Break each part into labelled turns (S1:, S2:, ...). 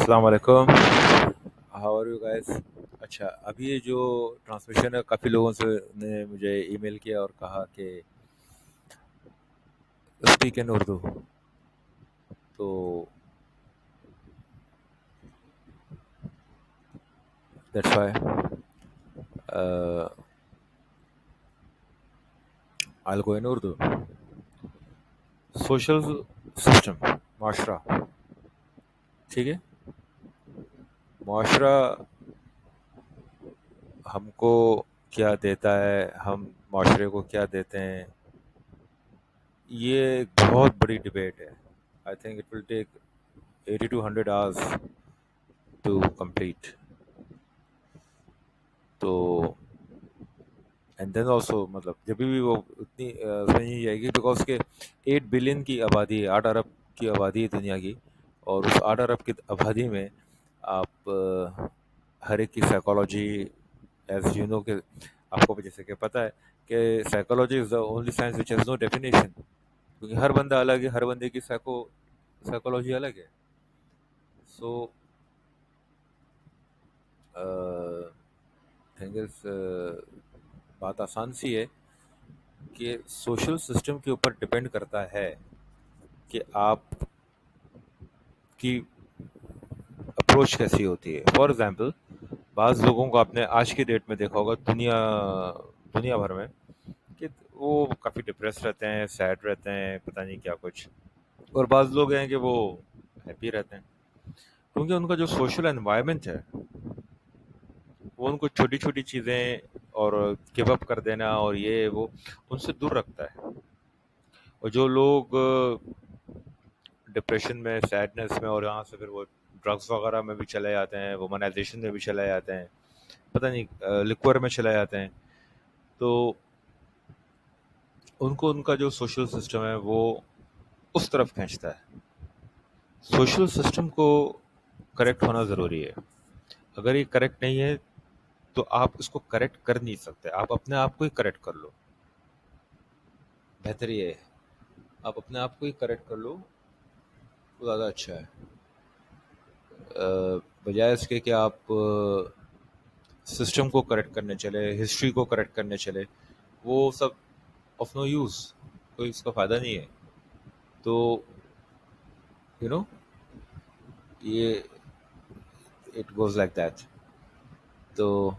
S1: السلام علیکم. How are you guys? اچھا، ابھی یہ جو ٹرانسمیشن ہے کافی لوگوں سے نے مجھے ای میل کیا اور کہا کہ اسپیک ان اردو. تو that's why I go in Urdu. Social system, معاشرہ، ٹھیک ہے. معاشرہ ہم کو کیا دیتا ہے، ہم معاشرے کو کیا دیتے ہیں، یہ ایک بہت بڑی ڈبیٹ ہے. I think it will take 80 to 100 hours to complete. تو اینڈ دین آلسو مطلب جب بھی وہ اتنی سمجھ نہیں جائے گی بیکاز کہ 8 بلین کی آبادی ہے، 8 ارب کی آبادی ہے دنیا کی. اور اس 8 ارب کی آبادی میں آپ ہر ایک کی سائیکالوجی، ایز یو نو کہ آپ کو جیسے کہ پتہ ہے کہ psychology is the only science which has no definition, کیونکہ ہر بندہ الگ ہے، ہر بندے کی سائیکالوجی الگ ہے. سو تھنگ از بات آسان سی ہے کہ سوشل سسٹم کے اوپر ڈپینڈ کرتا ہے کہ آپ کی اپروچ کیسی ہوتی ہے. فار ایگزامپل، بعض لوگوں کو آپ نے آج کی ڈیٹ میں دیکھا ہوگا دنیا بھر میں کہ وہ کافی ڈپریس رہتے ہیں، سیڈ رہتے ہیں، پتہ نہیں کیا کچھ. اور بعض لوگ ہیں کہ وہ ہیپی رہتے ہیں، کیونکہ ان کا جو سوشل انوائرمنٹ ہے وہ ان کو چھوٹی چھوٹی چیزیں اور گیو اپ کر دینا اور یہ وہ ان سے دور رکھتا ہے. اور جو لوگ ڈپریشن میں، سیڈنس میں، اور یہاں سے پھر وہ ڈرگس وغیرہ میں بھی چلے جاتے ہیں، وومنائزیشن میں بھی چلے جاتے ہیں، پتہ نہیں لکور میں چلے جاتے ہیں، تو ان کو ان کا جو سوشل سسٹم ہے وہ اس طرف کھینچتا ہے. سوشل سسٹم کو کریکٹ ہونا ضروری ہے. اگر یہ کریکٹ نہیں ہے تو آپ اس کو کریکٹ کر نہیں سکتے. آپ اپنے آپ کو ہی کریکٹ کر لو، بہتر یہ ہے آپ اپنے آپ کو ہی کریکٹ کر لو، وہ زیادہ اچھا ہے. بجائے اس کے کہ آپ سسٹم کو کریکٹ کرنے چلے، ہسٹری کو کریکٹ کرنے چلے، وہ سب آف نو یوز، کوئی اس کا فائدہ نہیں ہے. تو یو نو یہ اٹ گوز لائک دیٹ. تو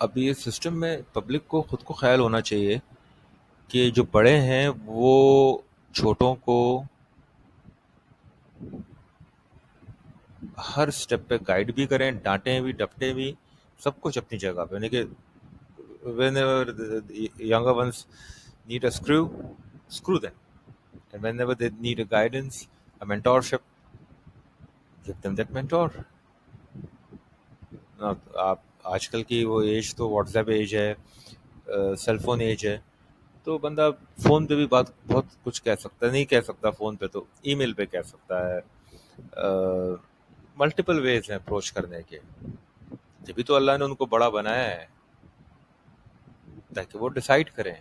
S1: اب یہ سسٹم میں پبلک کو خود کو خیال ہونا چاہیے کہ جو بڑے ہیں وہ چھوٹوں کو ہر سٹیپ پہ گائیڈ بھی کریں، ڈانٹیں بھی، ڈپٹیں بھی، سب کچھ اپنی جگہ پہ. یعنی کہ whenever the younger ones need a screw them, and whenever they need a guidance, a mentorship, give them that mentor. آپ آج کل کی وہ ایج تو واٹس ایپ ایج ہے، سیل فون ایج ہے، تو بندہ فون پہ بھی بہت کچھ کہہ سکتا ہے. نہیں کہہ سکتا فون پہ تو ای میل پہ کہہ سکتا ہے. ملٹیپل ویز ہیں اپروچ کرنے کے. جبھی تو اللہ نے ان کو بڑا بنایا ہے تاکہ وہ ڈیسائیڈ کریں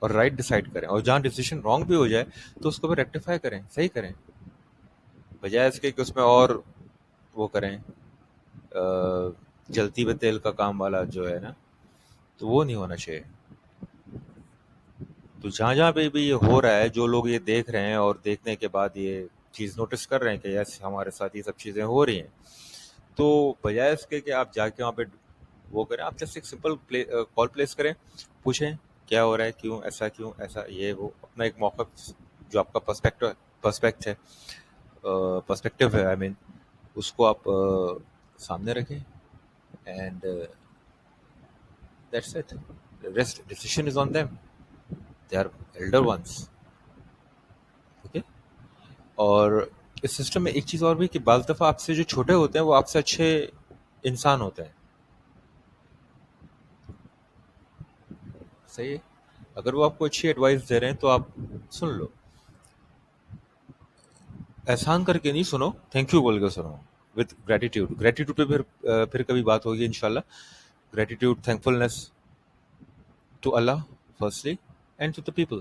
S1: اور رائٹ ڈیسائیڈ کریں، اور جہاں ڈیسیشن رانگ بھی ہو جائے تو اس کو بھی ریکٹیفائی کریں، صحیح کریں، بجائے اس کے کہ اس میں اور وہ کریں. جلتی میں تیل کا کام والا جو ہے نا، تو وہ نہیں ہونا چاہیے. تو جہاں جہاں پہ بھی یہ ہو رہا ہے، جو لوگ یہ دیکھ رہے ہیں اور دیکھنے کے بعد یہ چیز نوٹس کر رہے ہیں کہ یس ہمارے ساتھ یہ سب چیزیں ہو رہی ہیں، تو بجائے اس کے کہ آپ جا کے وہاں پہ وہ کریں، آپ جسٹ ایک سمپل کال پلیس کریں، پوچھیں کیا ہو رہا ہے، کیوں ایسا، کیوں ایسا، یہ وہ. اپنا ایک موقف جو آپ کا پرسپیکٹو ہے، آئی مین اس کو آپ سامنے رکھیں. And that's it. Rest decision is on them, they are elder ones. Okay. اور اس سسٹم میں ایک چیز اور بھی کہ بعض دفعہ آپ سے جو چھوٹے ہوتے ہیں وہ آپ سے اچھے انسان ہوتے ہیں. صحیح ہے. اگر وہ آپ کو اچھی ایڈوائس دے رہے ہیں تو آپ سن لو. احسان کر کے نہیں سنو، تھینک یو بول کے سنو، وتھ گریٹیٹیوڈ. گریٹیٹیوڈ پہ پھر کبھی بات ہوگی انشاءاللہ. Gratitude, thankfulness to Allah firstly and to the people.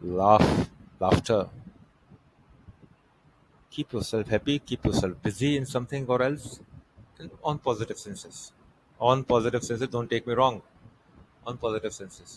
S1: laugh, laughter, keep yourself happy, keep yourself busy in something or else, and on positive senses. On positive senses, don't take me wrong. On positive senses.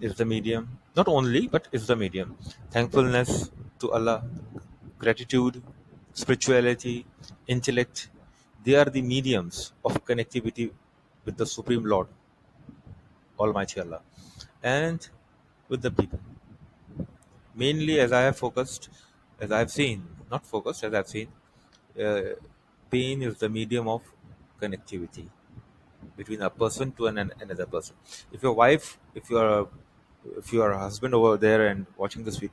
S1: is the medium, not only, but is the medium. Thankfulness to Allah, gratitude, spirituality, intellect, they are the mediums of connectivity with the Supreme Lord, Almighty Allah, and with the people. Mainly, as I have focused, as I have seen, not focused, as I have seen, uh, pain is the medium of connectivity between a person to another person. If your wife, if you are a husband over there and watching this week,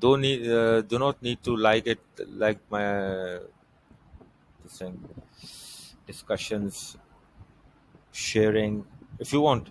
S1: Do not need to like it, like my this thing, discussions, sharing. If you want,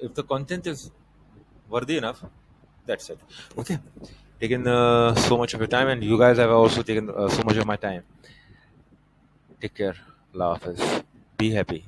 S1: if the content is worthy enough, that's it. Okay, taken so much of your time, and you guys have also taken so much of my time. Take care. Allah Hafiz. Be happy.